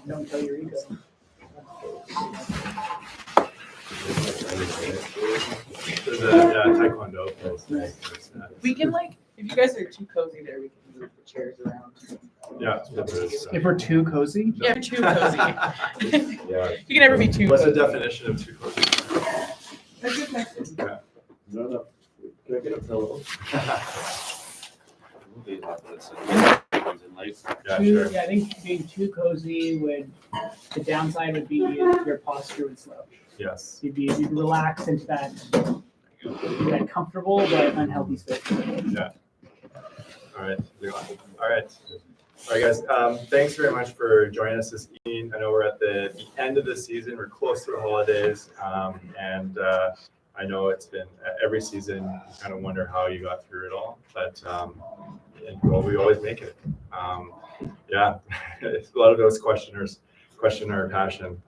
Don't tell your ego. Taekwondo. We can if you guys are too cozy there, we can move the chairs around. Yeah. If we're too cozy? Yeah, too cozy. Yeah. You can never be too What's cozy. the definition of too cozy? That's good question. Yeah. No. Can I get a pillow? Yeah, Too, sure. yeah, I think being too cozy the downside would be your posture would slouch. Yes. You'd relax into that comfortable but unhealthy space. Yeah. All right. All right, guys. Thanks very much for joining us this evening. I know we're at the end of the season. We're close to the holidays, and I know it's been every season. You kind of wonder how you got through it all, but we always make it. Yeah, a lot of those questioners question our passion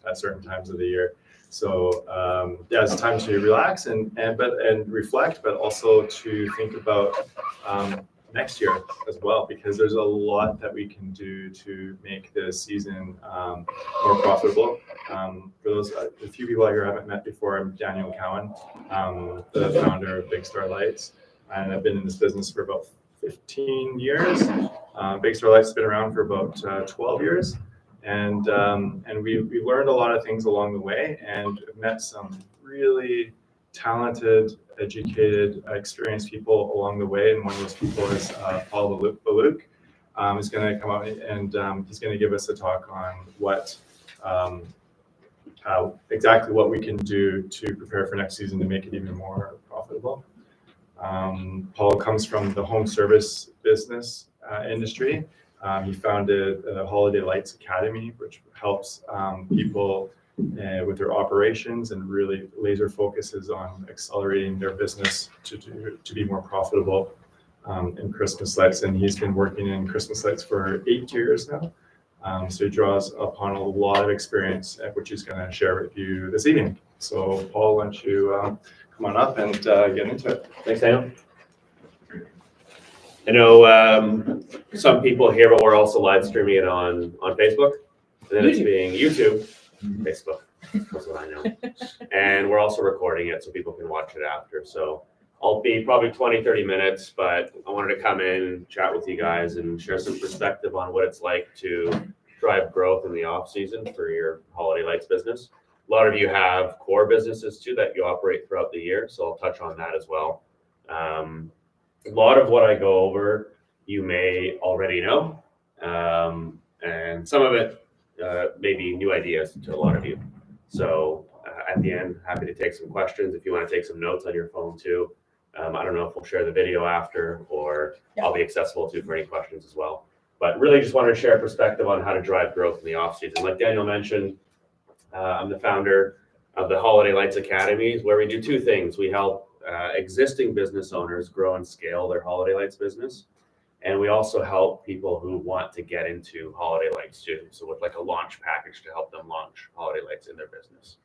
at certain times of the year. So yeah, it's time to relax and reflect, but also to think about next year as well, because there's a lot that we can do to make the season more profitable. For those, a few people here I haven't met before, I'm Daniel Cowan, the founder of Big Star Lights, and I've been in this business for about 15 years. Big Star Lights has been around for about 12 years. And we learned a lot of things along the way, and met some really talented, educated, experienced people along the way. And one of those people is Paul Baluch. Is going to come out and he's going to give us a talk on exactly what we can do to prepare for next season to make it even more profitable. Paul comes from the home service business industry. He founded the Holiday Lights Academy, which helps people with their operations and really laser focuses on accelerating their business to be more profitable in Christmas lights. And he's been working in Christmas lights for 8 years now. So he draws upon a lot of experience, which he's going to share with you this evening. So Paul, why don't you come on up and get into it. Thanks, Daniel. I know some people here, but we're also live streaming it on Facebook. And then it's being YouTube, Facebook. That's what I know. And we're also recording it so people can watch it after. So I'll be probably 20, 30 minutes, but I wanted to come in, chat with you guys, and share some perspective on what it's like to drive growth in the off season for your holiday lights business. A lot of you have core businesses too that you operate throughout the year, so I'll touch on that as well. A lot of what I go over, you may already know, and some of it may be new ideas to a lot of you. So at the end, happy to take some questions if you want to take some notes on your phone too. I don't know if we'll share the video after, or I'll be accessible to for any questions as well. But really just wanted to share a perspective on how to drive growth in the off season. Like Daniel mentioned, I'm the founder of the Holiday Lights Academy, where we do two things. We help existing business owners grow and scale their holiday lights business. And we also help people who want to get into holiday lights too. So with like a launch package to help them launch holiday lights in their business.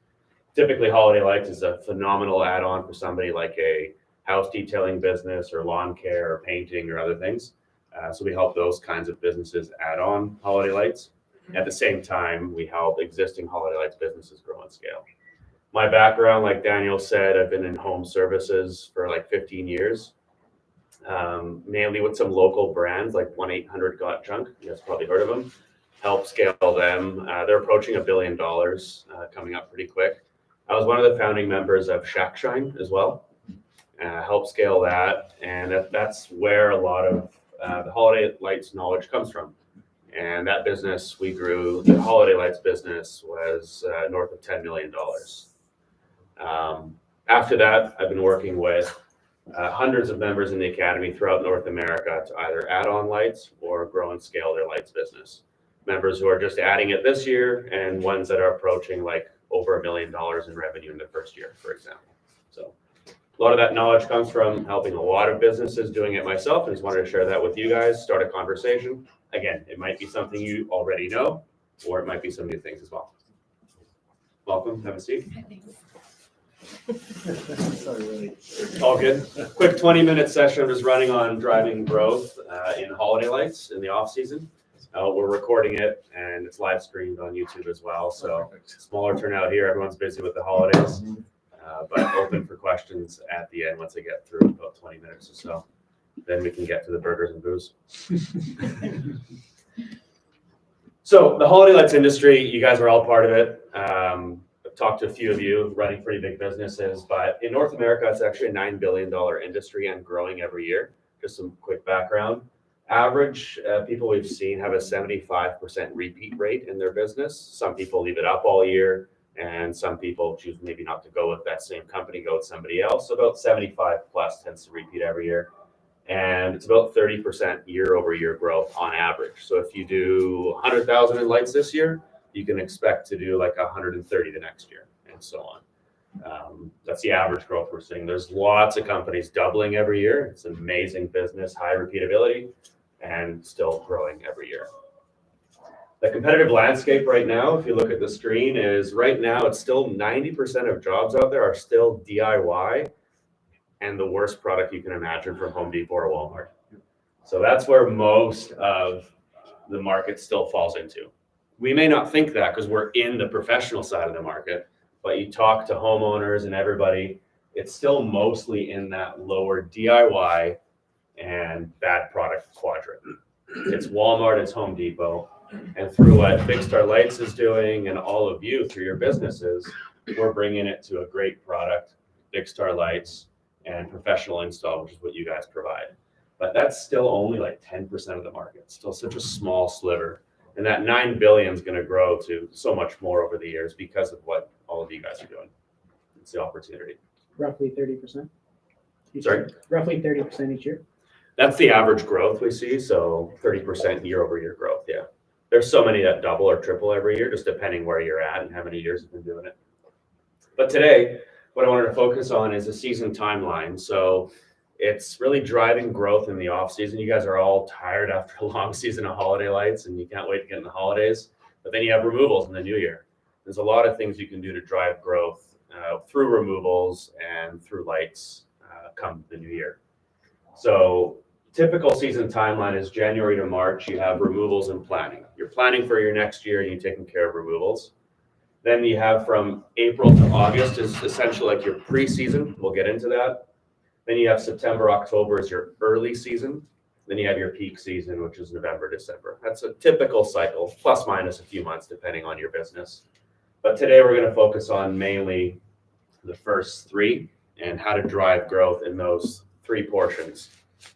Typically holiday lights is a phenomenal add-on for somebody like a house detailing business or lawn care or painting or other things. So we help those kinds of businesses add on holiday lights. At the same time, we help existing holiday lights businesses grow and scale. My background, like Daniel said, I've been in home services for like 15 years, mainly with some local brands like 1-800-GOT-JUNK. You guys probably heard of them. Help scale them. They're approaching $1 billion, coming up pretty quick. I was one of the founding members of Shack Shine as well. Help scale that, and that's where a lot of the holiday lights knowledge comes from. And that business we grew, the holiday lights business was north of $10 million. After that, I've been working with hundreds of members in the academy throughout North America to either add on lights or grow and scale their lights business. Members who are just adding it this year and ones that are approaching like over $1 million in revenue in the first year, for example. So a lot of that knowledge comes from helping a lot of businesses, doing it myself, and just wanted to share that with you guys, start a conversation. Again, it might be something you already know, or it might be some new things as well. Welcome, have a seat. All good. Quick 20-minute session. I'm just running on driving growth in holiday lights in the off season. We're recording it and it's live streamed on YouTube as well. So smaller turnout here. Everyone's busy with the holidays, but open for questions at the end once I get through about 20 minutes or so. Then we can get to the burgers and booze. So the holiday lights industry, you guys are all part of it. I've talked to a few of you running pretty big businesses, but in North America, it's actually a $9 billion industry and growing every year. Just some quick background. Average people we've seen have a 75% repeat rate in their business. Some people leave it up all year, and some people choose maybe not to go with that same company, go with somebody else. So about 75 plus tends to repeat every year. And it's about 30% year over year growth on average. So if you do 100,000 in lights this year, you can expect to do like 130 the next year, and so on. That's the average growth we're seeing. There's lots of companies doubling every year. It's an amazing business, high repeatability, and still growing every year. The competitive landscape right now, if you look at the screen, is right now it's still 90% of jobs out there are still DIY and the worst product you can imagine from Home Depot or Walmart. So that's where most of the market still falls into. We may not think that because we're in the professional side of the market, but you talk to homeowners and everybody, it's still mostly in that lower DIY and bad product quadrant. It's Walmart, it's Home Depot, and through what Big Star Lights is doing and all of you through your businesses, we're bringing it to a great product, Big Star Lights, and professional install, which is what you guys provide. But that's still only like 10% of the market, still such a small sliver. And that 9 billion is going to grow to so much more over the years because of what all of you guys are doing. It's the opportunity. Roughly 30%. Sorry? Roughly 30% each year. That's the average growth we see. So 30% year over year growth. Yeah. There's so many that double or triple every year, just depending where you're at and how many years you've been doing it. But today, what I wanted to focus on is a season timeline. So it's really driving growth in the off season. You guys are all tired after a long season of holiday lights and you can't wait to get in the holidays, but then you have removals in the new year. There's a lot of things you can do to drive growth through removals and through lights come the new year. So typical season timeline is January to March. You have removals and planning. You're planning for your next year and you're taking care of removals. Then you have from April to August is essentially like your pre-season. We'll get into that. Then you have September, October is your early season. Then you have your peak season, which is November, December. That's a typical cycle, plus minus a few months, depending on your business. But today we're going to focus on mainly the first three and how to drive growth in those three portions,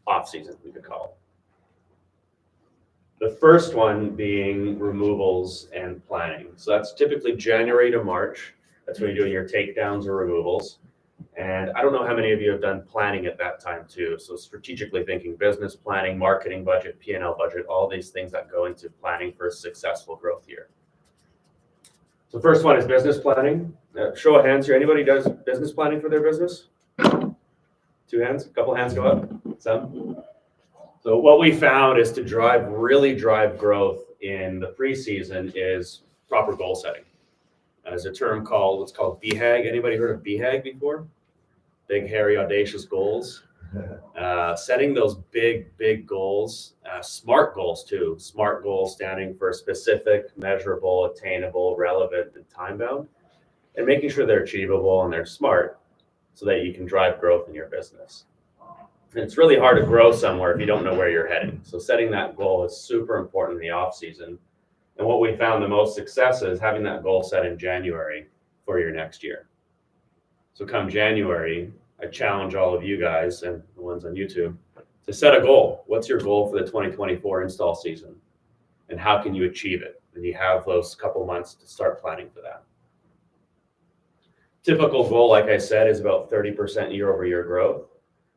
off season, we could call it. The first one being removals and planning. So that's typically January to March. That's when you're doing your takedowns or removals. And I don't know how many of you have done planning at that time too. So strategically thinking business planning, marketing budget, P&L budget, all these things that go into planning for a successful growth year. So first one is business planning. Show of hands here. Anybody does business planning for their business? 2 hands, a couple hands go up, some. So what we found is to really drive growth in the preseason is proper goal setting. There's a term called, it's called BHAG. Anybody heard of BHAG before? Big, hairy, audacious goals. Setting those big goals, SMART goals too. SMART goals standing for specific, measurable, attainable, relevant, and time-bound. And making sure they're achievable and they're smart so that you can drive growth in your business. And it's really hard to grow somewhere if you don't know where you're heading. So setting that goal is super important in the off season. And what we found the most success is having that goal set in January for your next year. So come January, I challenge all of you guys and the ones on YouTube to set a goal. What's your goal for the 2024 install season? And how can you achieve it? And you have those couple months to start planning for that. Typical goal, like I said, is about 30% year over year growth.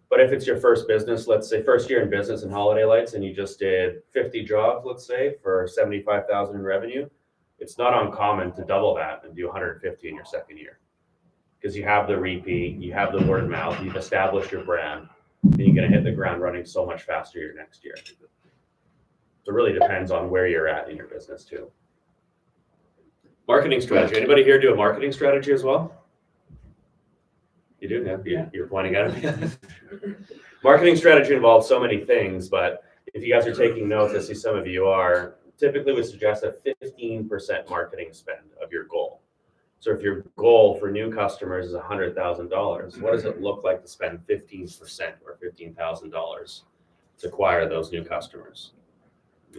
But if it's your first business, let's say first year in business in holiday lights, and you just did 50 jobs, let's say, for 75,000 in revenue, it's not uncommon to double that and do 150 in your second year. Because you have the repeat, you have the word of mouth, you've established your brand, and you're going to hit the ground running so much faster your next year. So it really depends on where you're at in your business too. Marketing strategy. Anybody here do a marketing strategy as well? You do? Yeah. You're pointing at me. Marketing strategy involves so many things, but if you guys are taking notes, I see some of you are, typically would suggest a 15% marketing spend of your goal. So if your goal for new customers is $100,000, what does it look like to spend 15% or $15,000 to acquire those new customers?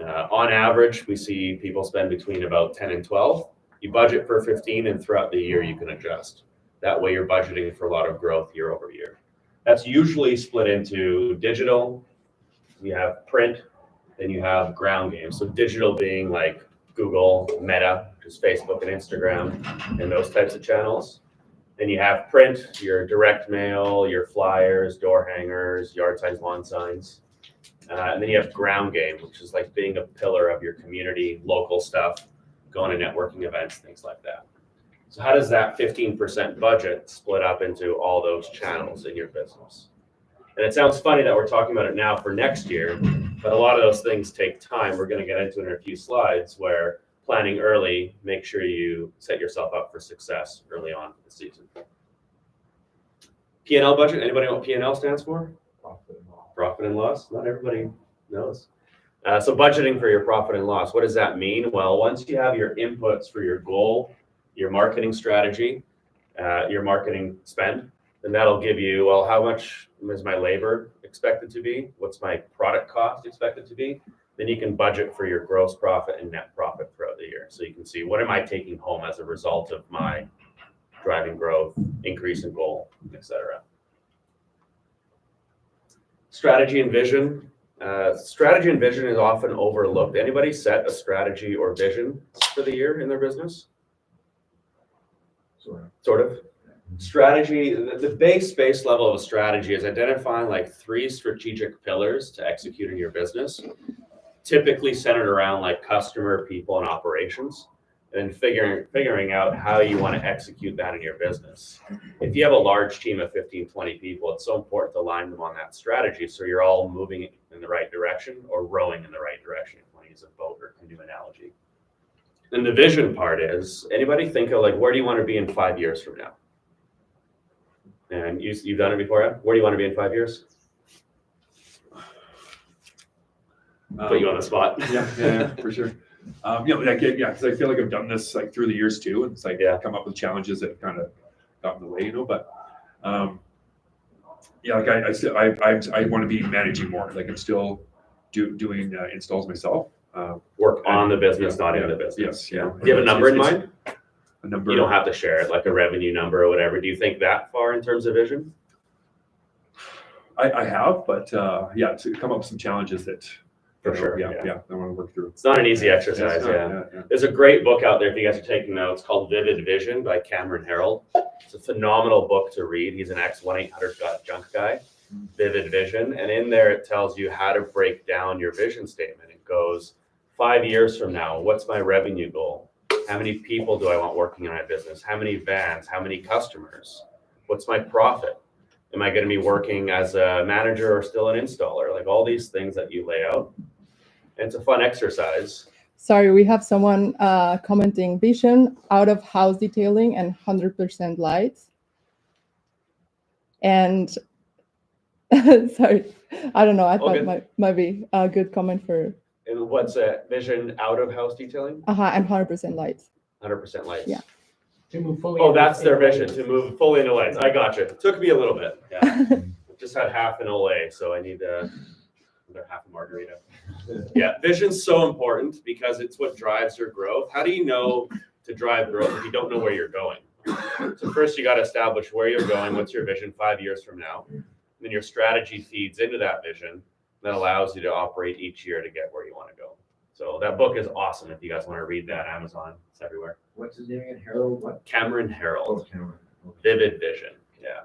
On average, we see people spend between about 10 and 12. You budget for 15, and throughout the year you can adjust. That way you're budgeting for a lot of growth year over year. That's usually split into digital, you have print, then you have ground game. So digital being like Google, Meta, which is Facebook and Instagram, and those types of channels. Then you have print, your direct mail, your flyers, door hangers, yard signs, lawn signs. And then you have ground game, which is like being a pillar of your community, local stuff, going to networking events, things like that. So how does that 15% budget split up into all those channels in your business? And it sounds funny that we're talking about it now for next year, but a lot of those things take time. We're going to get into it in a few slides where planning early, make sure you set yourself up for success early on in the season. P&L budget, anybody know what P&L stands for? Profit and loss. Not everybody knows. So budgeting for your profit and loss, what does that mean? Well, once you have your inputs for your goal, your marketing strategy, your marketing spend, then that'll give you, well, how much is my labor expected to be? What's my product cost expected to be? Then you can budget for your gross profit and net profit throughout the year. So you can see, what am I taking home as a result of my driving growth, increase in goal, etc. Strategy and vision. Strategy and vision is often overlooked. Anybody set a strategy or vision for the year in their business? Sort of. Strategy, the base level of a strategy is identifying like 3 strategic pillars to execute in your business, typically centered around like customer, people, and operations, and figuring out how you want to execute that in your business. If you have a large team of 15, 20 people, it's so important to align them on that strategy so you're all moving in the right direction or rowing in the right direction, if you want to use a boat or canoe analogy. And the vision part is, anybody think of like, where do you want to be in 5 years from now? And you've done it before, Ed? Where do you want to be in 5 years? Put you on the spot. Yeah, for sure. Because I feel like I've done this like through the years too, and it's like come up with challenges that have kind of got in the way, But I want to be managing more. Like I'm still doing installs myself. Work on the business, not in the business. Yes, yeah. Do you have a number in mind? A number. You don't have to share it, like a revenue number or whatever. Do you think that far in terms of vision? I have, but to come up with some challenges that. For sure. I want to work through. It's not an easy exercise. There's a great book out there if you guys are taking notes called Vivid Vision by Cameron Herold. It's a phenomenal book to read. He's an ex-1-800-GOT-JUNK guy. Vivid Vision, and in there it tells you how to break down your vision statement. It goes 5 years from now, what's my revenue goal? How many people do I want working in my business? How many vans? How many customers? What's my profit? Am I going to be working as a manager or still an installer? Like all these things that you lay out. And it's a fun exercise. Sorry, we have someone commenting vision, out of house detailing, and 100% lights. And sorry, I don't know. I thought might be a good comment for. And what's that? Vision out of house detailing? And 100% lights. 100% lights. Yeah. To move fully. Oh, that's their vision, to move fully into lights. I got you. It took me a little bit. Yeah. Just had half an Olay, so I need another half a margarita. Yeah, vision's so important because it's what drives your growth. How do you know to drive growth if you don't know where you're going? So first you got to establish where you're going. What's your vision 5 years from now? Then your strategy feeds into that vision that allows you to operate each year to get where you want to go. So that book is awesome. If you guys want to read that, Amazon, it's everywhere. What's his name again? Harold what? Cameron Herold. Oh, Cameron. Okay. Vivid Vision. Yeah.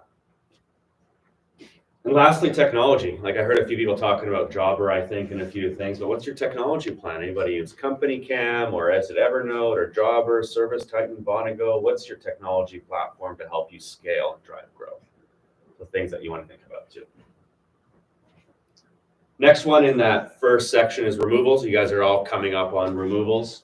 And lastly, technology. Like I heard a few people talking about Jobber, I think, and a few things, but what's your technology plan? Anybody use Company Cam or is it Evernote or Jobber, Service Titan, Bonago? What's your technology platform to help you scale and drive growth? The things that you want to think about too. Next one in that first section is removals. You guys are all coming up on removals.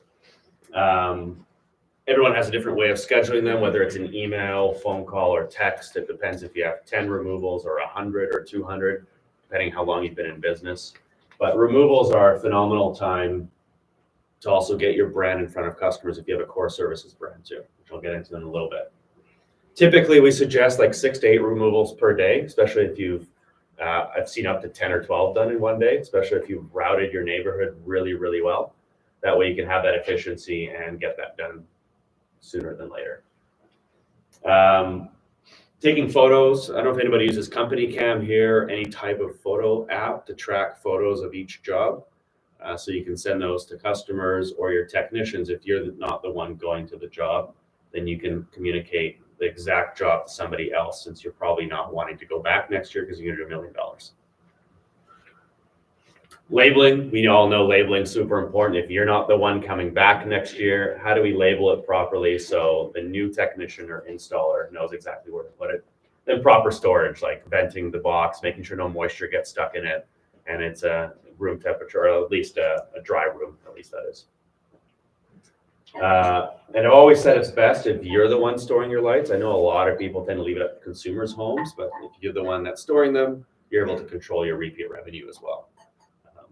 Everyone has a different way of scheduling them, whether it's an email, phone call, or text. It depends if you have 10 removals or 100 or 200, depending how long you've been in business. But removals are a phenomenal time to also get your brand in front of customers if you have a core services brand too, which I'll get into in a little bit. Typically, we suggest like 6 to 8 removals per day, especially if you've, I've seen up to 10 or 12 done in one day, especially if you've routed your neighborhood really, really well. That way you can have that efficiency and get that done sooner than later. Taking photos. I don't know if anybody uses Company Cam here, any type of photo app to track photos of each job. So you can send those to customers or your technicians. If you're not the one going to the job, then you can communicate the exact job to somebody else, since you're probably not wanting to go back next year because you're going to do $1 million. Labeling, we all know labeling is super important. If you're not the one coming back next year, how do we label it properly so the new technician or installer knows exactly where to put it? Then proper storage, like venting the box, making sure no moisture gets stuck in it, and it's a room temperature, or at least a dry room, at least that is. And I've always said it's best if you're the one storing your lights. I know a lot of people tend to leave it at consumers' homes, but if you're the one that's storing them, you're able to control your repeat revenue as well.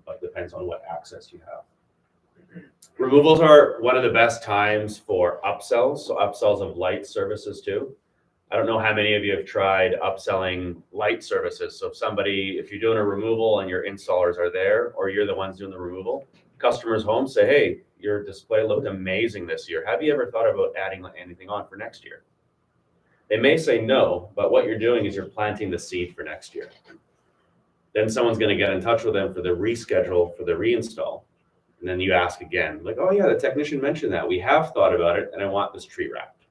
But it depends on what access you have. Removals are one of the best times for upsells, so upsells of light services too. I don't know how many of you have tried upselling light services. So if you're doing a removal and your installers are there, or you're the ones doing the removal, customers home say, hey, your display looked amazing this year. Have you ever thought about adding anything on for next year? They may say no, but what you're doing is you're planting the seed for next year. Then someone's going to get in touch with them for the reschedule, for the reinstall. And then you ask again, like, oh yeah, the technician mentioned that. We have thought about it, and I want this tree wrapped.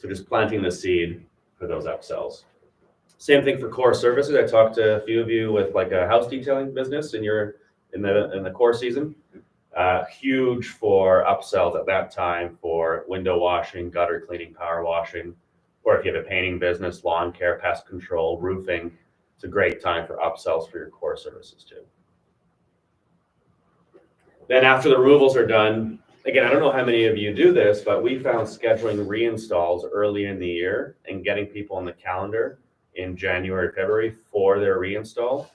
So just planting the seed for those upsells. Same thing for core services. I talked to a few of you with like a house detailing business, and you're in the core season. Huge for upsells at that time for window washing, gutter cleaning, power washing, or if you have a painting business, lawn care, pest control, roofing. It's a great time for upsells for your core services too. Then after the removals are done, again, I don't know how many of you do this, but we found scheduling reinstalls early in the year and getting people on the calendar in January, February for their reinstall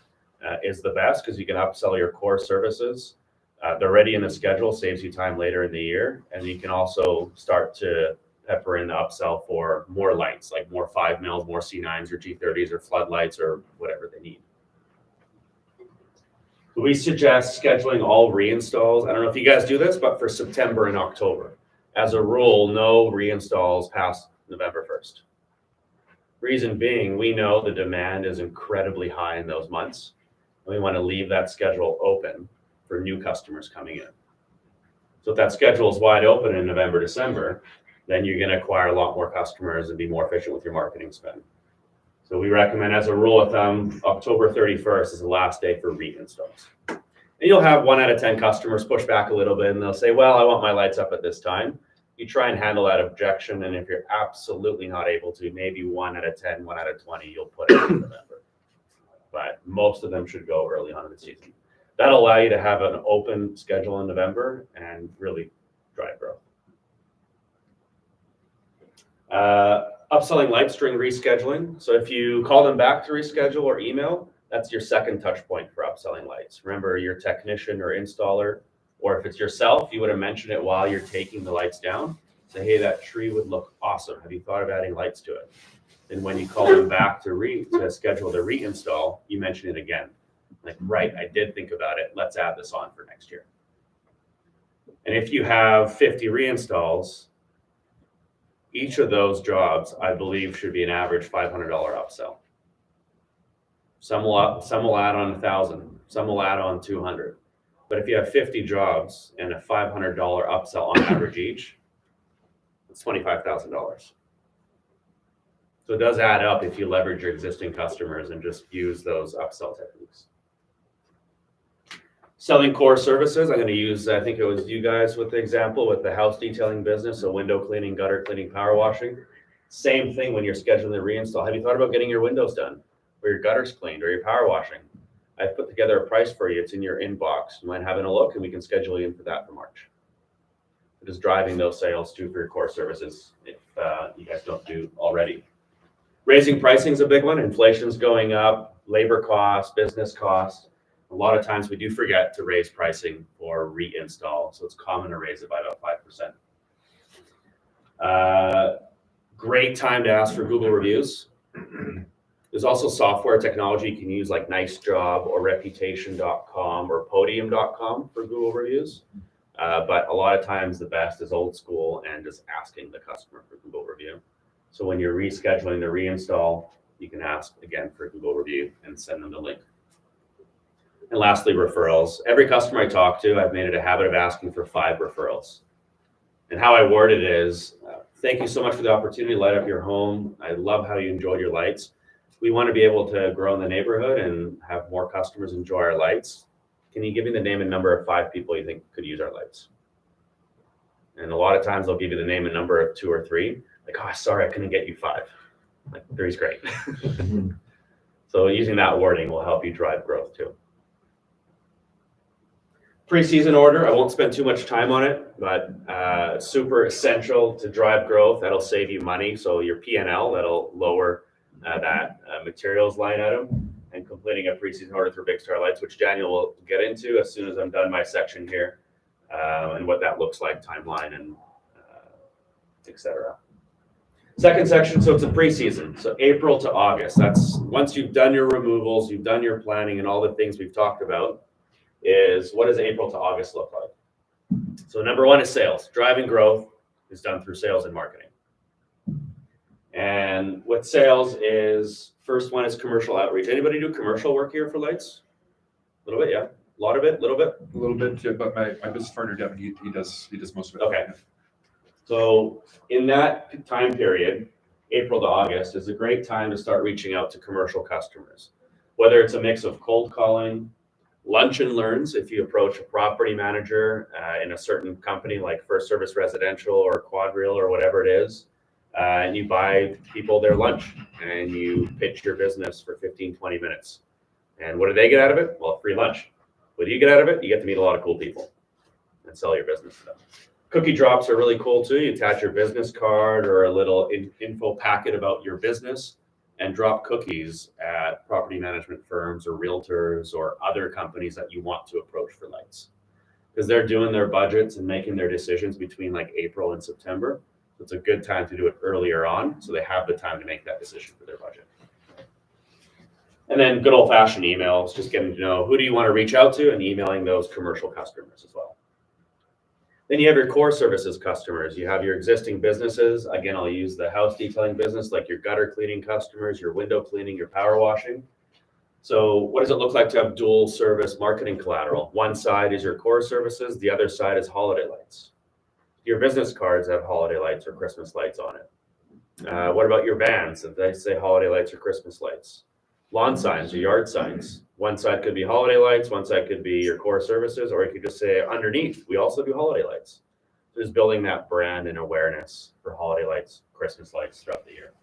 is the best, because you can upsell your core services. They're ready in the schedule, saves you time later in the year. And you can also start to pepper in the upsell for more lights, like more 5 mils, more C9s or G30s or floodlights or whatever they need. We suggest scheduling all reinstalls. I don't know if you guys do this, but for September and October. As a rule, no reinstalls past November 1st. Reason being, we know the demand is incredibly high in those months. And we want to leave that schedule open for new customers coming in. So if that schedule is wide open in November, December, then you're going to acquire a lot more customers and be more efficient with your marketing spend. So we recommend, as a rule of thumb, October 31st is the last day for reinstalls. And you'll have 1 out of 10 customers push back a little bit, and they'll say, well, I want my lights up at this time. You try and handle that objection, and if you're absolutely not able to, maybe 1 out of 10, 1 out of 20, you'll put it in November. But most of them should go early on in the season. That'll allow you to have an open schedule in November and really drive growth. Upselling lights during rescheduling. So if you call them back to reschedule or email, that's your second touch point for upselling lights. Remember, your technician or installer, or if it's yourself, you would have mentioned it while you're taking the lights down. Say, hey, that tree would look awesome. Have you thought of adding lights to it? And when you call them back to schedule the reinstall, you mention it again. Like, right, I did think about it. Let's add this on for next year. And if you have 50 reinstalls, each of those jobs, I believe, should be an average $500 upsell. Some will add on 1,000. Some will add on 200. But if you have 50 jobs and a $500 upsell on average each, it's $25,000. So it does add up if you leverage your existing customers and just use those upsell techniques. Selling core services, I'm going to use, I think it was you guys with the example with the house detailing business, so window cleaning, gutter cleaning, power washing. Same thing when you're scheduling the reinstall. Have you thought about getting your windows done, or your gutters cleaned, or your power washing? I've put together a price for you. It's in your inbox. You mind having a look, and we can schedule you in for that for March. Just driving those sales too for your core services if you guys don't do already. Raising pricing is a big one. Inflation's going up, labor costs, business costs. A lot of times we do forget to raise pricing for reinstall, so it's common to raise it by about 5%. Great time to ask for Google reviews. There's also software technology you can use like Nice Job or Reputation.com or Podium.com for Google reviews. But a lot of times the best is old school and just asking the customer for Google review. So when you're rescheduling the reinstall, you can ask again for Google review and send them the link. And lastly, referrals. Every customer I talk to, I've made it a habit of asking for 5 referrals. And how I word it is, thank you so much for the opportunity to light up your home. I love how you enjoyed your lights. We want to be able to grow in the neighborhood and have more customers enjoy our lights. Can you give me the name and number of 5 people you think could use our lights? And a lot of times they'll give you the name and number of 2 or 3. Like, oh, sorry, I couldn't get you 5. Like, 3's great. So using that wording will help you drive growth too. Pre-season order, I won't spend too much time on it, but super essential to drive growth. That'll save you money. So your P&L, that'll lower that materials line item, and completing a pre-season order through Big Star Lights, which Daniel will get into as soon as I'm done my section here, and what that looks like, timeline, and etc. Second section, so it's a pre-season, so April to August. That's once you've done your removals, you've done your planning, and all the things we've talked about. Is what does April to August look like? So number 1 is sales. Driving growth is done through sales and marketing. And with sales is, first one is commercial outreach. Anybody do commercial work here for lights? A little bit, yeah. A lot of it, a little bit? A little bit, but my business partner, Devin, he does most of it. Okay. So in that time period, April to August is a great time to start reaching out to commercial customers. Whether it's a mix of cold calling, lunch and learns, if you approach a property manager in a certain company like First Service Residential or Quadrille or whatever it is, and you buy people their lunch and you pitch your business for 15, 20 minutes. And what do they get out of it? Well, free lunch. What do you get out of it? You get to meet a lot of cool people and sell your business to them. Cookie drops are really cool too. You attach your business card or a little info packet about your business and drop cookies at property management firms or realtors or other companies that you want to approach for lights. Because they're doing their budgets and making their decisions between like April and September. So it's a good time to do it earlier on so they have the time to make that decision for their budget. And then good old fashioned emails, just getting to know who do you want to reach out to and emailing those commercial customers as well. Then you have your core services customers. You have your existing businesses. Again, I'll use the house detailing business, like your gutter cleaning customers, your window cleaning, your power washing. So what does it look like to have dual service marketing collateral? One side is your core services. The other side is holiday lights. Your business cards have holiday lights or Christmas lights on it. What about your vans? If they say holiday lights or Christmas lights? Lawn signs or yard signs. One side could be holiday lights, one side could be your core services, or you could just say underneath, we also do holiday lights. So just building that brand and awareness for holiday lights, Christmas lights throughout the year.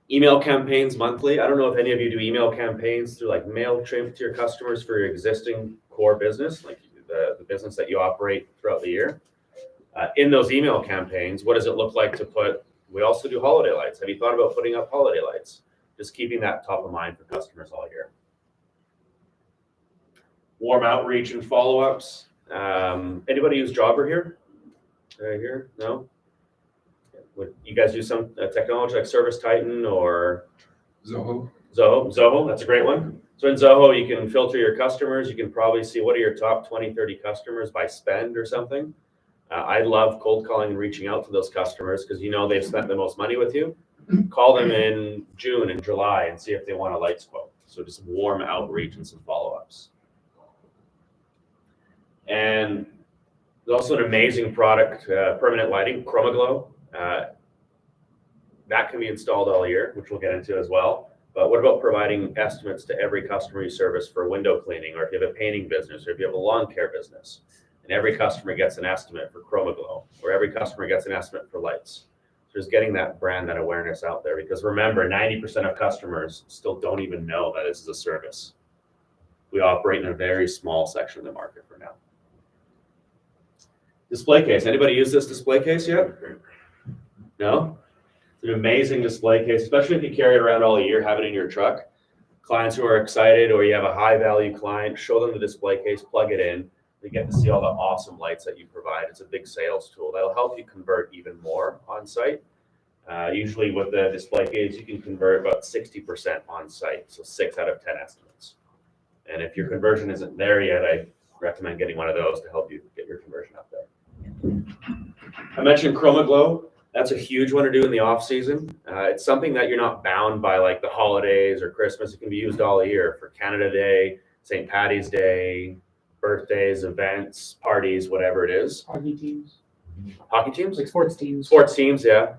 Email campaigns monthly. I don't know if any of you do email campaigns through like MailChimp to your customers for your existing core business, like the business that you operate throughout the year. In those email campaigns, what does it look like to put, we also do holiday lights. Have you thought about putting up holiday lights? Just keeping that top of mind for customers all year. Warm outreach and follow-ups. Anybody use Jobber here? Here? No? Would you guys use some technology like Service Titan or Zoho? Zoho, that's a great one. So in Zoho, you can filter your customers. You can probably see what are your top 20, 30 customers by spend or something. I love cold calling and reaching out to those customers because you know they've spent the most money with you. Call them in June and July and see if they want a lights quote. So just warm outreach and some follow-ups. And there's also an amazing product, permanent lighting, ChromaGlow. That can be installed all year, which we'll get into as well. But what about providing estimates to every customer you service for window cleaning, or if you have a painting business, or if you have a lawn care business, and every customer gets an estimate for ChromaGlow, or every customer gets an estimate for lights. Just getting that brand, that awareness out there, because remember, 90% of customers still don't even know that this is a service. We operate in a very small section of the market for now. Display case. Anybody use this display case yet? No? It's an amazing display case, especially if you carry it around all year, have it in your truck. clients who are excited, or you have a high value client, show them the display case, plug it in. They get to see all the awesome lights that you provide. It's a big sales tool that'll help you convert even more on site. Usually with the display case, you can convert about 60% on site, so 6 out of 10 estimates. And if your conversion isn't there yet, I recommend getting one of those to help you get your conversion up there. I mentioned Chroma Glow. That's a huge one to do in the off season. It's something that you're not bound by, like the holidays or Christmas. It can be used all year for Canada Day, St. Patty's Day, birthdays, events, parties, whatever it is. Hockey teams, Hockey teams? like sports teams. Sports teams, yeah.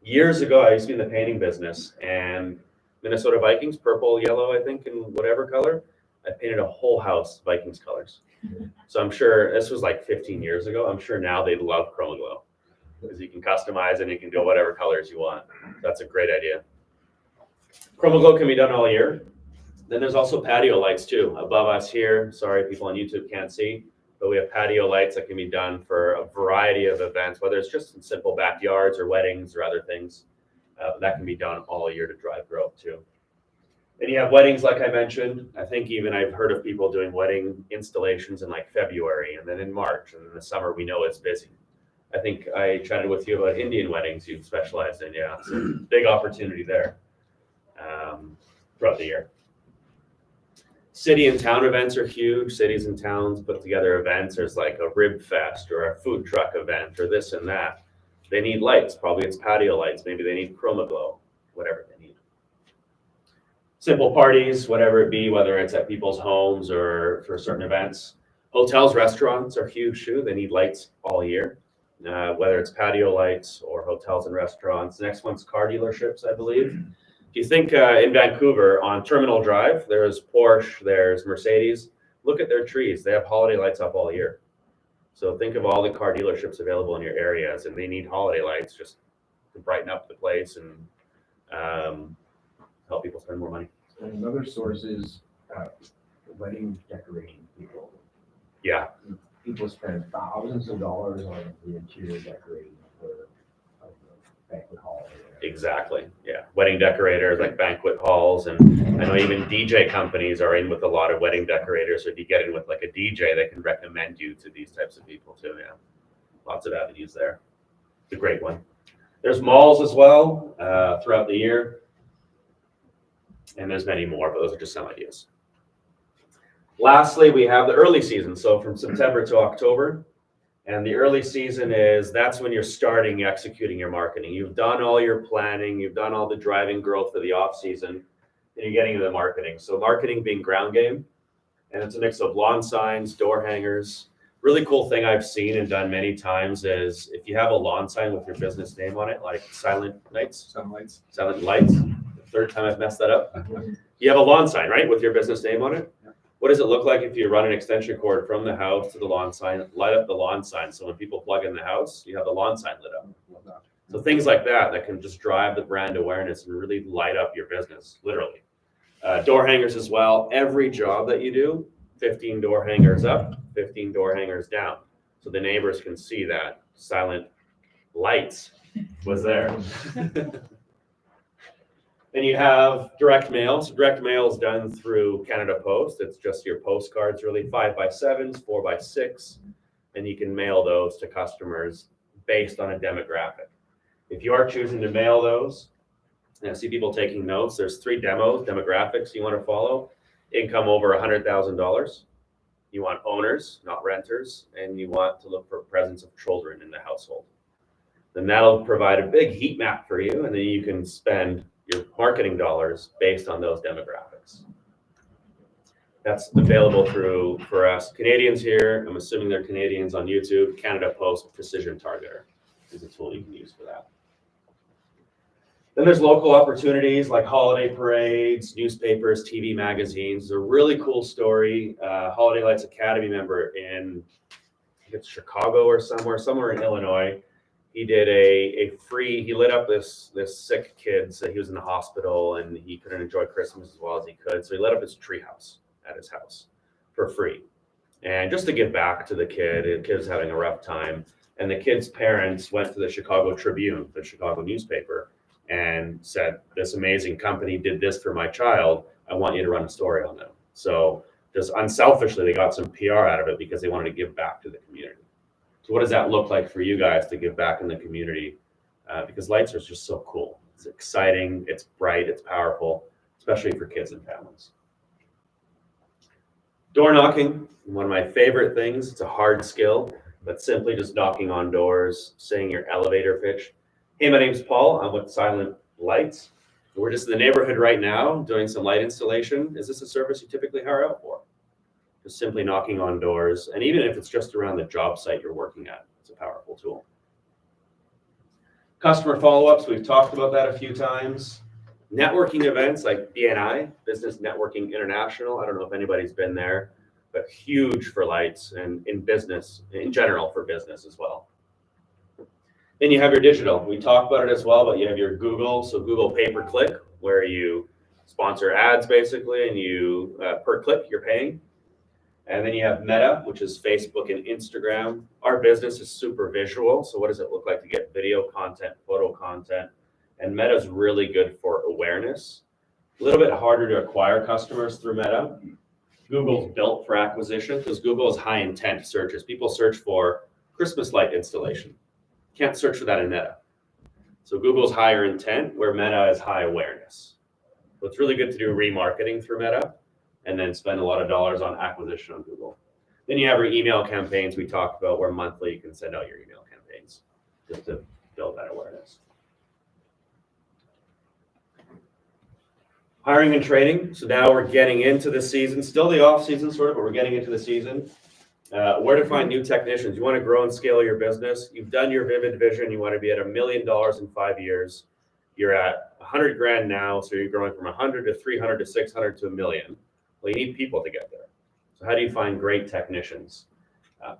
Years ago, I used to be in the painting business, and Minnesota Vikings, purple, yellow, I think, and whatever color, I painted a whole house Vikings colors. So I'm sure, this was like 15 years ago, I'm sure now they love Chroma Glow because you can customize and you can go whatever colors you want. That's a great idea. Chroma Glow can be done all year. Then there's also patio lights too. Above us here, sorry, people on YouTube can't see, but we have patio lights that can be done for a variety of events, whether it's just in simple backyards or weddings or other things. That can be done all year to drive growth too. And you have weddings, like I mentioned. I think even I've heard of people doing wedding installations in like February and then in March, and in the summer we know it's busy. I think I chatted with you about Indian weddings you've specialized in. Yeah, so big opportunity there throughout the year. City and town events are huge. Cities and towns put together events. There's like a rib fest or a food truck event or this and that. They need lights. Probably it's patio lights. Maybe they need Chroma Glow, whatever they need. Simple parties, whatever it be, whether it's at people's homes or for certain events. Hotels, restaurants are huge too. They need lights all year, whether it's patio lights or hotels and restaurants. The next one's car dealerships, I believe. If you think in Vancouver on Terminal Drive, there's Porsche, there's Mercedes. Look at their trees. They have holiday lights up all year. So think of all the car dealerships available in your areas, and they need holiday lights just to brighten up the place and help people spend more money. And another source is wedding decorating people. Yeah. People spend thousands of dollars on the interior decorating for a banquet hall. Or whatever. Exactly. Yeah. Wedding decorators like banquet halls. And I know even DJ companies are in with a lot of wedding decorators. So if you get in with like a DJ, they can recommend you to these types of people too. Yeah. Lots of avenues there. It's a great one. There's malls as well throughout the year. And there's many more, but those are just some ideas. Lastly, we have the early season. So from September to October. And the early season that's when you're starting executing your marketing. You've done all your planning, you've done all the driving growth for the off season, and you're getting into the marketing. So marketing being ground game, and it's a mix of lawn signs, door hangers. Really cool thing I've seen and done many times is if you have a lawn sign with your business name on it, like Silent Lights, the third time I've messed that up. You have a lawn sign, right, with your business name on it? What does it look like if you run an extension cord from the house to the lawn sign, light up the lawn sign? So when people plug in the house, you have the lawn sign lit up. So things like that can just drive the brand awareness and really light up your business, literally. Door hangers as well. Every job that you do, 15 door hangers up, 15 door hangers down. So the neighbors can see that Silent Lights was there. Then you have direct mail. So direct mail is done through Canada Post. It's just your postcards, really 5x7s, 4x6, and you can mail those to customers based on a demographic. If you are choosing to mail those, and I see people taking notes, there's 3 demographics you want to follow. Income over $100,000. You want owners, not renters, and you want to look for presence of children in the household. Then that'll provide a big heat map for you, and then you can spend your marketing dollars based on those demographics. That's available for us Canadians here. I'm assuming they're Canadians on YouTube. Canada Post Precision Targeter is a tool you can use for that. Then there's local opportunities like holiday parades, newspapers, TV magazines. It's a really cool story. Holiday Lights Academy member in, I think it's Chicago or somewhere in Illinois. He did he lit up this sick kid. So he was in the hospital and he couldn't enjoy Christmas as well as he could. So he lit up his treehouse at his house for free. And just to give back to the kid was having a rough time. And the kid's parents went to the Chicago Tribune, the Chicago newspaper, and said, this amazing company did this for my child. I want you to run a story on them. So just unselfishly, they got some PR out of it because they wanted to give back to the community. So what does that look like for you guys to give back in the community? Because lights are just so cool. It's exciting, it's bright, it's powerful, especially for kids and families. Door knocking, one of my favorite things. It's a hard skill, but simply just knocking on doors, saying your elevator pitch. Hey, my name's Paul. I'm with Silent Lights. We're just in the neighborhood right now doing some light installation. Is this a service you typically hire out for? Just simply knocking on doors. And even if it's just around the job site you're working at, it's a powerful tool. Customer follow-ups, we've talked about that a few times. Networking events like BNI, Business Networking International. I don't know if anybody's been there, but huge for lights and in business, in general for business as well. Then you have your digital. We talked about it as well, but you have your Google. So Google pay-per-click, where you sponsor ads basically, and you per click you're paying. And then you have Meta, which is Facebook and Instagram. Our business is super visual. So what does it look like to get video content, photo content? And Meta is really good for awareness. A little bit harder to acquire customers through Meta. Google's built for acquisition because Google is high intent searches. People search for Christmas light installation. Can't search for that in Meta. So Google's higher intent, where Meta is high awareness. So it's really good to do remarketing through Meta and then spend a lot of dollars on acquisition on Google. Then you have your email campaigns we talked about, where monthly you can send out your email campaigns just to build that awareness. Hiring and training. So now we're getting into the season, still the off season sort of, but we're getting into the season. Where to find new technicians. You want to grow and scale your business. You've done your vivid vision. You want to be at $1 million in 5 years. You're at 100 grand now. So you're growing from 100 to 300 to 600 to $1 million. Well, you need people to get there. So how do you find great technicians?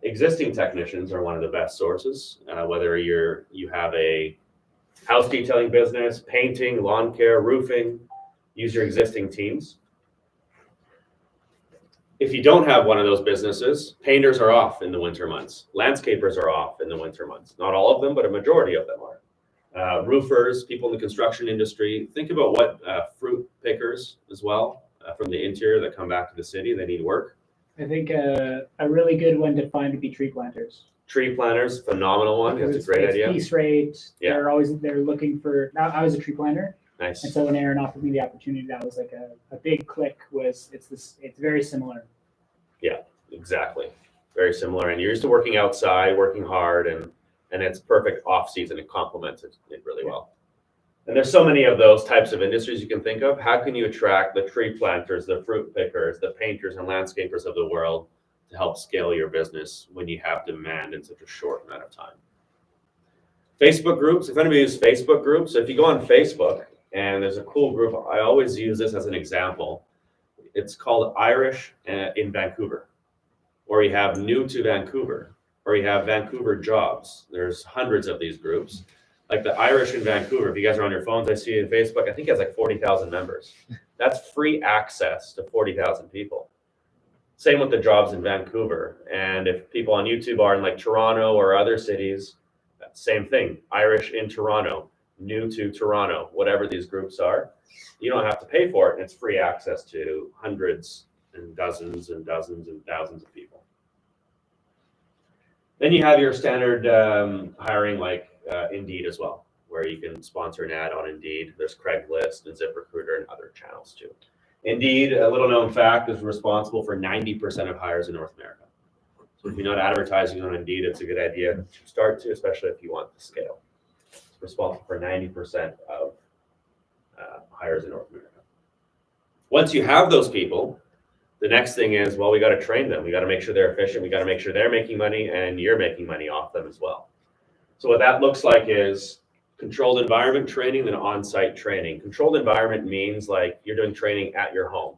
Existing technicians are one of the best sources, whether you have a house detailing business, painting, lawn care, roofing. Use your existing teams. If you don't have one of those businesses, painters are off in the winter months. Landscapers are off in the winter months. Not all of them, but a majority of them are. Roofers, people in the construction industry. Think about what fruit pickers as well from the interior that come back to the city. They need work. I think a really good one to find would be tree planters. Tree planters, phenomenal one. That's a great idea. Piece rate. Yeah. They're looking for. Now I was a tree planter. Nice. And so when Aaron offered me the opportunity, that was like a big click. It's very similar. Yeah, exactly. Very similar. And you're used to working outside, working hard, and it's perfect off season. It complements it really well. And there's so many of those types of industries you can think of. How can you attract the tree planters, the fruit pickers, the painters and landscapers of the world to help scale your business when you have demand in such a short amount of time? Facebook groups. If anybody uses Facebook groups, if you go on Facebook, and there's a cool group, I always use this as an example. It's called Irish in Vancouver, or you have New to Vancouver, or you have Vancouver Jobs. There's hundreds of these groups. Like the Irish in Vancouver, if you guys are on your phones, I see it on Facebook, I think it has like 40,000 members. That's free access to 40,000 people. Same with the Jobs in Vancouver. And if people on YouTube are in like Toronto or other cities, same thing, Irish in Toronto. New to Toronto, whatever these groups are, you don't have to pay for it, and it's free access to hundreds and dozens and dozens and thousands of people. Then you have your standard hiring like Indeed as well, where you can sponsor an ad on Indeed. There's Craigslist and ZipRecruiter and other channels too. Indeed, a little known fact, is responsible for 90% of hires in North America. So if you're not advertising on Indeed, it's a good idea to start to, especially if you want to scale. Responsible for 90% of hires in North America. Once you have those people, the next thing is, well, we got to train them. We got to make sure they're efficient. We got to make sure they're making money and you're making money off them as well. So what that looks like is controlled environment training and on-site training. Controlled environment means like you're doing training at your home,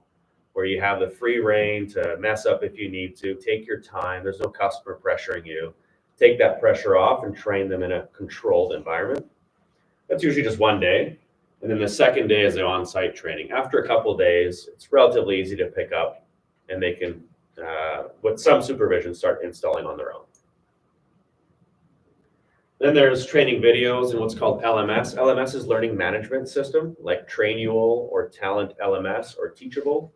where you have the free reign to mess up if you need to. Take your time. There's no customer pressuring you. Take that pressure off and train them in a controlled environment. That's usually just one day. And then the second day is the on-site training. After a couple of days, it's relatively easy to pick up, and they can, with some supervision, start installing on their own. Then there's training videos and what's called LMS. LMS is learning management system, like Trainual or Talent LMS or Teachable,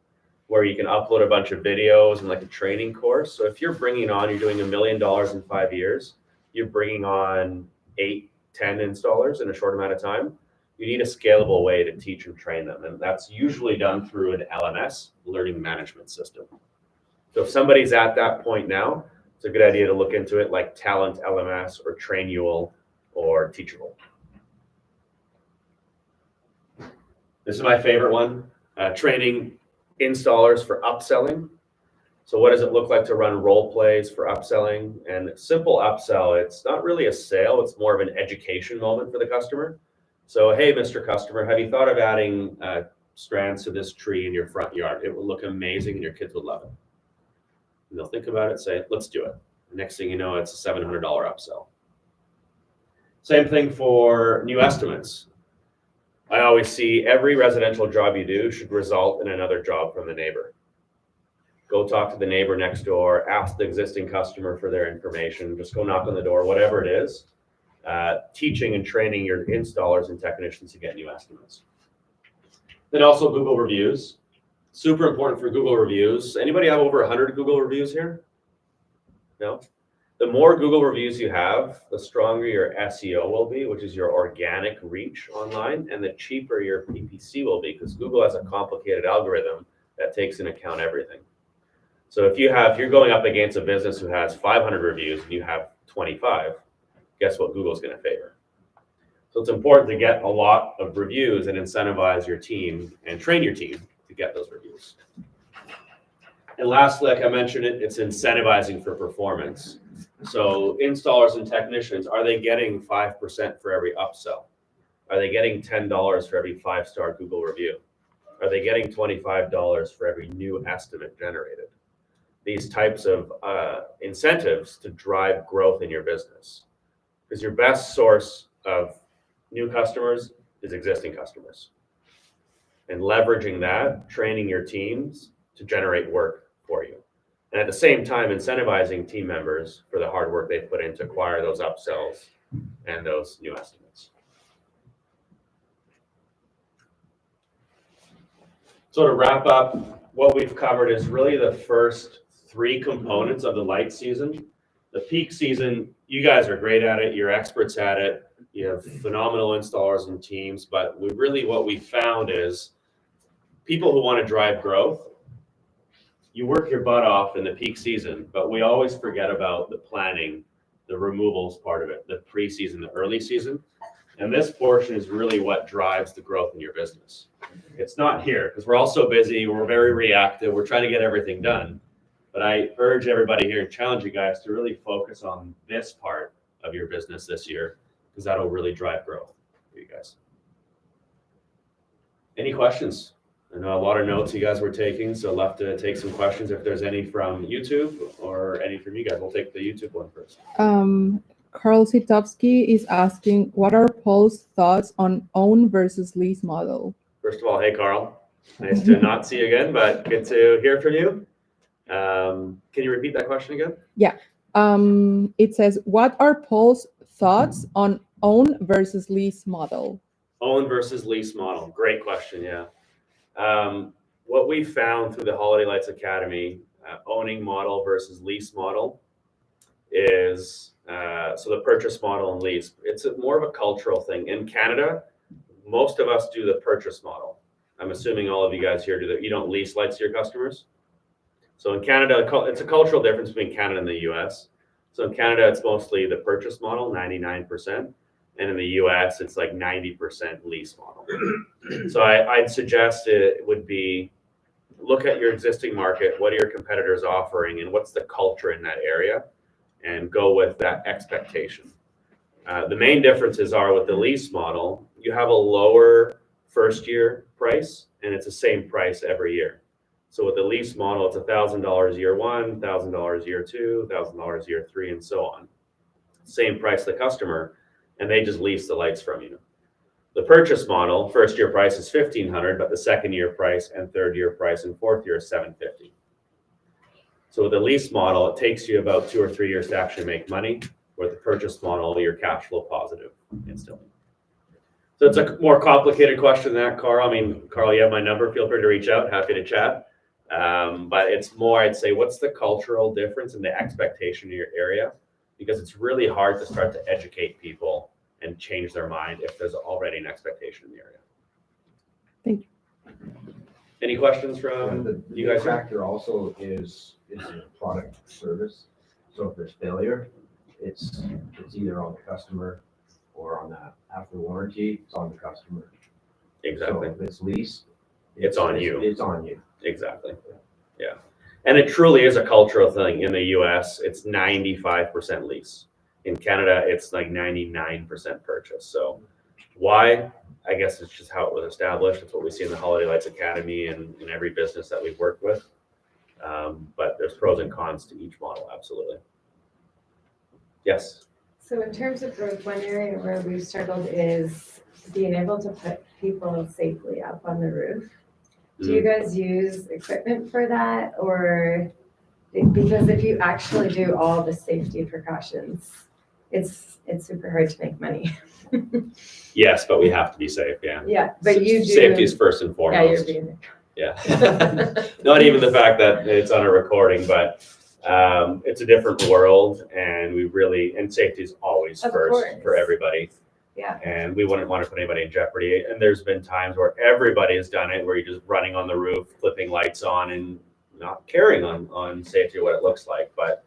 where you can upload a bunch of videos and like a training course. So if you're you're doing $1 million in 5 years, you're bringing on 8, 10 installers in a short amount of time. You need a scalable way to teach and train them. And that's usually done through an LMS, learning management system. So if somebody's at that point now, it's a good idea to look into it, like Talent LMS or Trainual or Teachable. This is my favorite one, training installers for upselling. So what does it look like to run role plays for upselling? And simple upsell, it's not really a sale, it's more of an education moment for the customer. So, hey, Mr. Customer, have you thought of adding strands to this tree in your front yard? It will look amazing and your kids would love it. And they'll think about it, say, let's do it. Next thing you know, it's a $700 upsell. Same thing for new estimates. I always see every residential job you do should result in another job from the neighbor. Go talk to the neighbor next door, ask the existing customer for their information, just go knock on the door, whatever it is. Teaching and training your installers and technicians to get new estimates. Then also Google reviews. Super important for Google reviews. Anybody have over 100 Google reviews here? No? The more Google reviews you have, the stronger your SEO will be, which is your organic reach online, and the cheaper your PPC will be, because Google has a complicated algorithm that takes into account everything. So if you're going up against a business who has 500 reviews and you have 25, guess what Google's going to favor? So it's important to get a lot of reviews and incentivize your team and train your team to get those reviews. And lastly, like I mentioned, it's incentivizing for performance. So installers and technicians, are they getting 5% for every upsell? Are they getting $10 for every 5-star Google review? Are they getting $25 for every new estimate generated? These types of incentives to drive growth in your business. Because your best source of new customers is existing customers. And leveraging that, training your teams to generate work for you. And at the same time, incentivizing team members for the hard work they put in to acquire those upsells and those new estimates. So to wrap up, what we've covered is really the first 3 components of the light season. The peak season, you guys are great at it. You're experts at it. You have phenomenal installers and teams, but what we found is people who want to drive growth, you work your butt off in the peak season, but we always forget about the planning, the removals part of it, the pre-season, the early season. And this portion is really what drives the growth in your business. It's not here because we're all so busy. We're very reactive. We're trying to get everything done. But I urge everybody here and challenge you guys to really focus on this part of your business this year, because that'll really drive growth for you guys. Any questions? I know a lot of notes you guys were taking, so I'd love to take some questions if there's any from YouTube or any from you guys. We'll take the YouTube one first. Carl Sitovsky is asking, what are Paul's thoughts on own versus lease model? First of all, hey, Carl. Nice to not see you again, but good to hear from you. Can you repeat that question again? Yeah. It says, what are Paul's thoughts on own versus lease model? Own versus lease model. Great question, yeah. What we found through the Holiday Lights Academy, owning model versus lease model is, so the purchase model and lease, it's more of a cultural thing. In Canada, most of us do the purchase model. I'm assuming all of you guys here do that. You don't lease lights to your customers. So in Canada, it's a cultural difference between Canada and the US. So in Canada, it's mostly the purchase model, 99%. And in the US, it's like 90% lease model. So I'd suggest it would be, look at your existing market, what are your competitors offering, and what's the culture in that area, and go with that expectation. The main differences are with the lease model, you have a lower first year price, and it's the same price every year. So with the lease model, it's $1,000 year 1, $1,000 year 2, $1,000 year 3, and so on. Same price to the customer, and they just lease the lights from you. The purchase model, first year price is $1,500, but the second year price and third year price and fourth year is $750. So with the lease model, it takes you about 2 or 3 years to actually make money, With the purchase model, you're cash flow positive instantly. So it's a more complicated question than that, Carl. I mean, Carl, you have my number. Feel free to reach out. Happy to chat. But it's more, I'd say, what's the cultural difference and the expectation in your area? Because it's really hard to start to educate people and change their mind if there's already an expectation in the area. Thank you. Any questions from The you guys? factor also is the product service. So if there's failure, it's either on the customer or on that after warranty, it's on the customer. Exactly. So if it's leased, It's on you. It's on you. Exactly. Yeah. And it truly is a cultural thing. In the US, it's 95% lease. In Canada, it's like 99% purchase. So why? I guess it's just how it was established. It's what we see in the Holiday Lights Academy and in every business that we've worked with. But there's pros and cons to each model, absolutely. Yes. So in terms of growth, one area where we've struggled is being able to put people safely up on the roof. Do you guys use equipment for that, or because if you actually do all the safety precautions, it's super hard to make money. Yes, but we have to be safe. Yeah. Yeah, but you do. Safety is first and Yeah, foremost. you're being. Yeah. Not even the fact that it's on a recording, but it's a different world, and and safety is always Of first course. for everybody. Yeah. And we wouldn't want to put anybody in jeopardy. And there's been times where everybody has done it, where you're just running on the roof, flipping lights on, and not caring on safety or what it looks like. But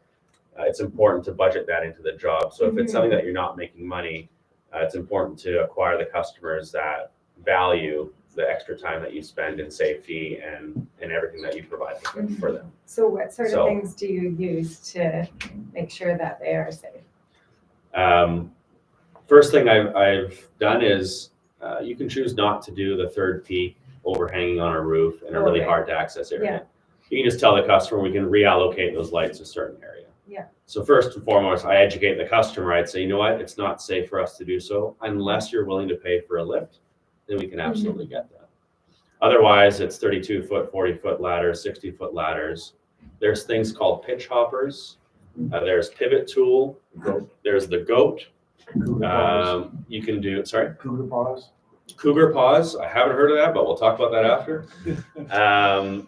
it's important to budget that into the job. So if it's something that you're not making money, it's important to acquire the customers that value the extra time that you spend in safety and everything that you provide for them. So what sort of things do you use to make sure that they are safe? First thing I've done is you can choose not to do the third peak overhanging on a roof in a really hard to access area. Yeah. You can just tell the customer we can reallocate those lights to a certain area. Yeah. So first and foremost, I educate the customer. I'd say, you know what, it's not safe for us to do so unless you're willing to pay for a lift. Then we can absolutely get that. Otherwise, it's 32-foot, 40-foot ladders, 60-foot ladders. There's things called pitch hoppers. There's pivot tool. There's the goat. You can do, sorry? Cougar paws. Cougar paws. I haven't heard of that, but we'll talk about that after.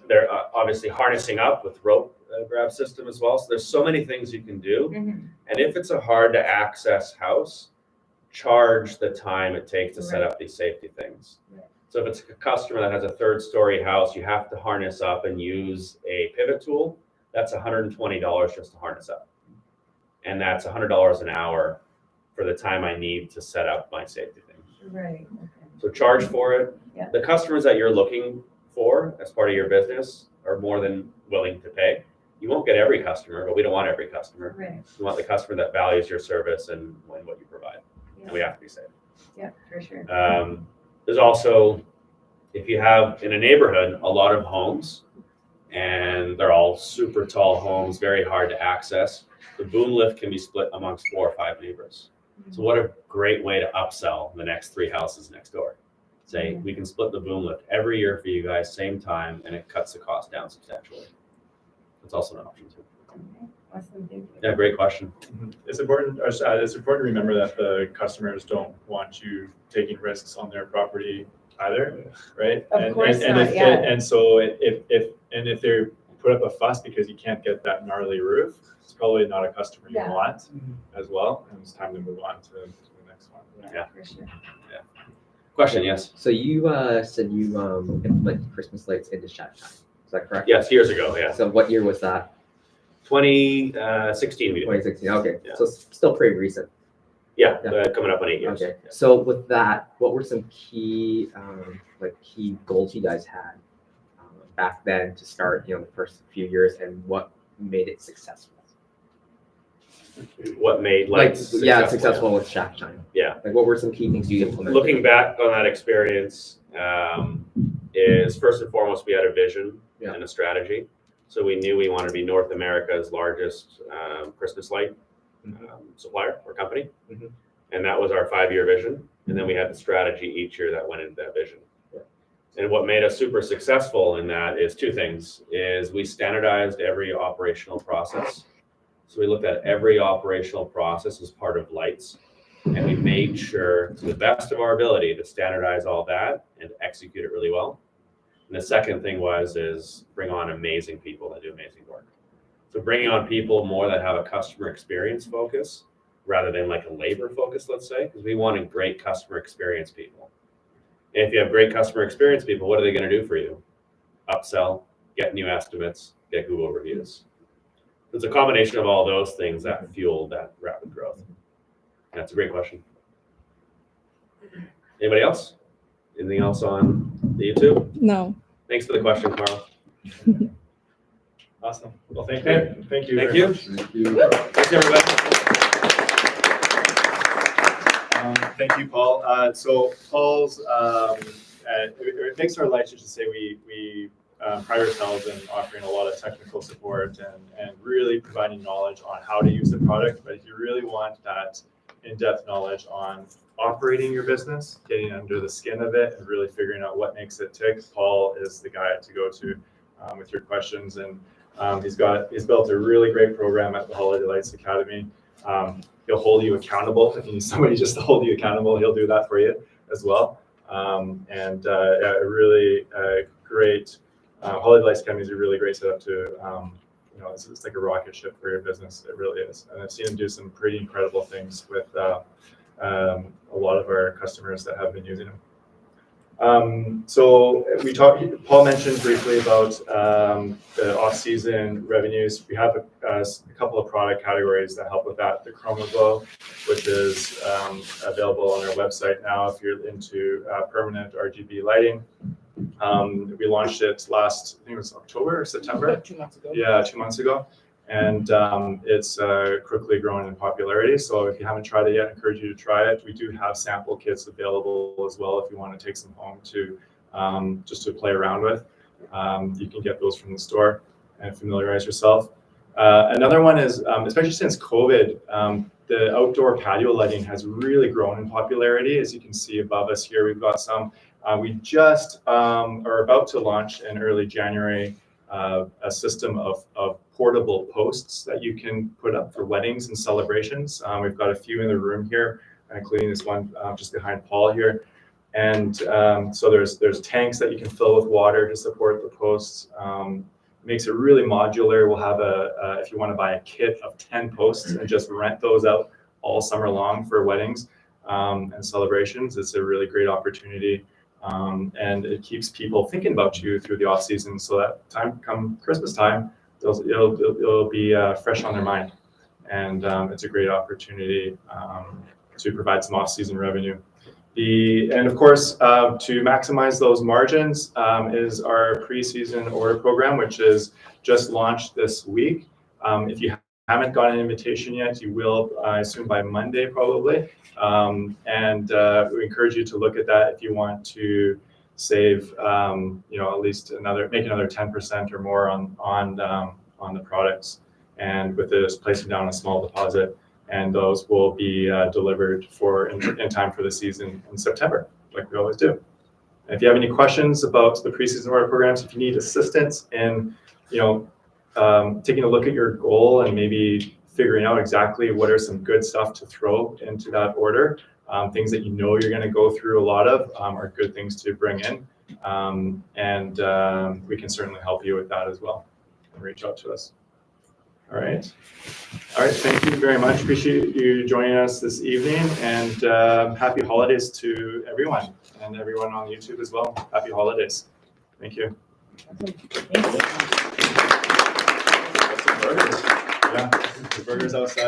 They're obviously harnessing up with rope grab system as well. So there's so many things you can do. And if it's a hard to access house, charge the time it takes to set up these safety things. So if it's a customer that has a third story house, you have to harness up and use a pivot tool. That's $120 just to harness up. And that's $100 an hour for the time I need to set up my safety things. Right. So charge for it. Yeah. The customers that you're looking for as part of your business are more than willing to pay. You won't get every customer, but we don't want every customer. Right. We want the customer that values your service and what you provide. Yeah. And we have to be safe. Yeah, for sure. There's also, if you have in a neighborhood a lot of homes and they're all super tall homes, very hard to access, the boom lift can be split amongst 4 or 5 neighbors. So what a great way to upsell the next 3 houses next door. Say, we can split the boom lift every year for you guys, same time, and it cuts the cost down substantially. That's also an option too. Okay. Awesome. Thank you. Yeah, great question. It's important to remember that the customers don't want you taking risks on their property either, right? Of course not, yeah. And so if they put up a fuss because you can't get that gnarly roof, it's probably not a customer you Yeah. want as well. And it's time to move on to the next one. Yeah. For sure. Question, yes. So you said you implemented Christmas lights into chat time. Is that correct? Yes, years ago, yeah. So what year was that? 2016 we did. 2016. Okay. Yeah. So it's still pretty recent. Yeah, Yeah. coming up on 8 years. Okay. Yeah. So with that, what were some key key goals you guys had back then to start, the first few years, and what made it successful? What made successful with Shack Time. Yeah. Like what were some key things you implemented? Looking back on that experience, is first and foremost we had a vision and a strategy. So we knew we wanted to be North America's largest Christmas light supplier or company, and that was our 5-year vision. And then we had the strategy each year that went into that vision. And what made us super successful in that is 2 things: is we standardized every operational process. So we looked at every operational process as part of lights, and we made sure to the best of our ability to standardize all that and execute it really well. And the second thing is bring on amazing people that do amazing work. So bringing on people more that have a customer experience focus rather than like a labor focus, let's say, because we wanted great customer experience people. And if you have great customer experience people, what are they going to do for you? Upsell, get new estimates, get Google reviews. It's a combination of all those things that fueled that rapid growth. That's a great question. Anybody else? Anything else on the YouTube? No. Thanks for the question, Carl. Awesome. Well, thank you. Thank you. Thank very you. much. Thank you. Thanks, everybody. Thank you, Paul. So Paul's, it makes our life just to say we pride ourselves in offering a lot of technical support and really providing knowledge on how to use the product. But if you really want that in-depth knowledge on operating your business, getting under the skin of it, and really figuring out what makes it tick, Paul is the guy to go to with your questions. And he's built a really great program at the Holiday Lights Academy. He'll hold you accountable. If you need somebody just to hold you accountable, he'll do that for you as well. A really great Holiday Lights Academy is a really great setup to, it's like a rocket ship for your business. It really is. And I've seen him do some pretty incredible things with a lot of our customers that have been using them. Paul mentioned briefly about the off-season revenues. We have a couple of product categories that help with that. The Chroma Glow, which is available on our website now if you're into permanent RGB lighting. We launched it last, I think it was October or September. About 2 months ago. Yeah, 2 months ago. And it's quickly growing in popularity. So if you haven't tried it yet, I encourage you to try it. We do have sample kits available as well if you want to take some home to just to play around with. You can get those from the store and familiarize yourself. Another one is, especially since COVID, the outdoor patio lighting has really grown in popularity. As you can see above us here, we've got some. We just are about to launch in early January a system of portable posts that you can put up for weddings and celebrations. We've got a few in the room here, including this one just behind Paul here. And so there's tanks that you can fill with water to support the posts. Makes it really modular. We'll have if you want to buy a kit of 10 posts and just rent those out all summer long for weddings and celebrations, it's a really great opportunity. And it keeps people thinking about you through the off season, so that time come Christmas time, it'll be fresh on their mind, and it's a great opportunity to provide some off season revenue. And of course, to maximize those margins is our pre-season order program, which is just launched this week. If you haven't got an invitation yet, you will, I assume, by Monday probably. We encourage you to look at that if you want to save, at least make another 10% or more on the products, and with this placing down a small deposit, and those will be delivered in time for the season in September, like we always do. And if you have any questions about the pre-season order programs, if you need assistance in, taking a look at your goal and maybe figuring out exactly what are some good stuff to throw into that order, things that you're going to go through a lot of are good things to bring in. We can certainly help you with that as well. Reach out to us. All right. Thank you very much. Appreciate you joining us this evening, and happy holidays to everyone, and everyone on YouTube as well. Happy holidays. Thank you. Thank you. Burgers. Yeah, the burgers outside.